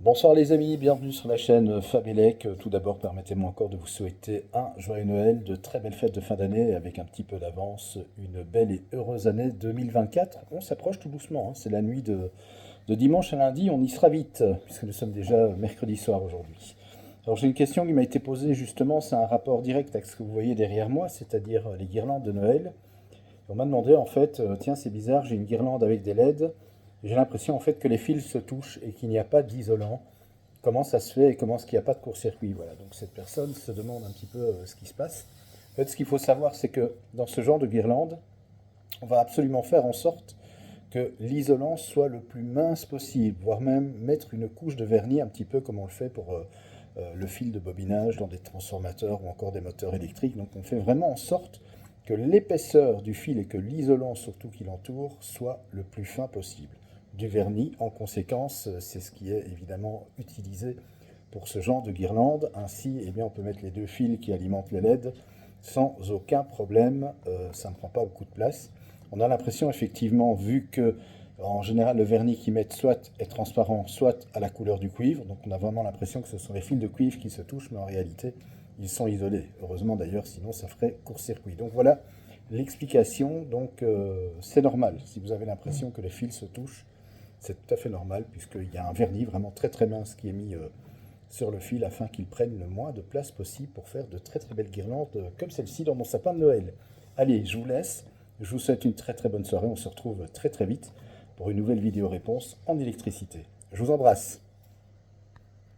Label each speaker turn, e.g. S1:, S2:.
S1: Bonsoir les amis, bienvenue sur la chaîne Fabelec. Tout d'abord, permettez-moi encore de vous souhaiter un joyeux Noël, de très belles fêtes de fin d'année et avec un petit peu d'avance, une belle et heureuse année 2024. On s'approche tout doucement, hein. C'est la nuit de dimanche à lundi, on y sera vite, puisque nous sommes déjà mercredi soir aujourd'hui. Alors j'ai une question qui m'a été posée justement, c'est un rapport direct avec ce que vous voyez derrière moi, c'est-à-dire les guirlandes de Noël. On m'a demandé en fait, tiens c'est bizarre, j'ai une guirlande avec des LED, j'ai l'impression en fait que les fils se touchent et qu'il n'y a pas d'isolant. Comment ça se fait et comment est-ce qu'il n'y a pas de court-circuit? Voilà, donc cette personne se demande un petit peu ce qui se passe. En fait, ce qu'il faut savoir, c'est que dans ce genre de guirlande, on va absolument faire en sorte que l'isolant soit le plus mince possible, voire même mettre une couche de vernis, un petit peu comme on le fait pour le fil de bobinage dans des transformateurs ou encore des moteurs électriques. Donc on fait vraiment en sorte que l'épaisseur du fil et que l'isolant surtout qui l'entoure soit le plus fin possible. Du vernis, en conséquence, c'est ce qui est évidemment utilisé pour ce genre de guirlande. Ainsi, eh bien, on peut mettre les deux fils qui alimentent les LED sans aucun problème. Ça ne prend pas beaucoup de place. On a l'impression effectivement, vu que en général le vernis qu'ils mettent soit est transparent, soit à la couleur du cuivre, donc on a vraiment l'impression que ce sont les fils de cuivre qui se touchent, mais en réalité ils sont isolés. Heureusement d'ailleurs, sinon ça ferait court-circuit. Donc voilà l'explication. Donc c'est normal. Si vous avez l'impression que les fils se touchent, c'est tout à fait normal puisqu'il y a un vernis vraiment très très mince qui est mis sur le fil afin qu'il prenne le moins de place possible pour faire de très très belles guirlandes comme celle-ci dans mon sapin de Noël. Allez, je vous laisse. Je vous souhaite une très très bonne soirée. On se retrouve très très vite pour une nouvelle vidéo réponse en électricité. Je vous embrasse.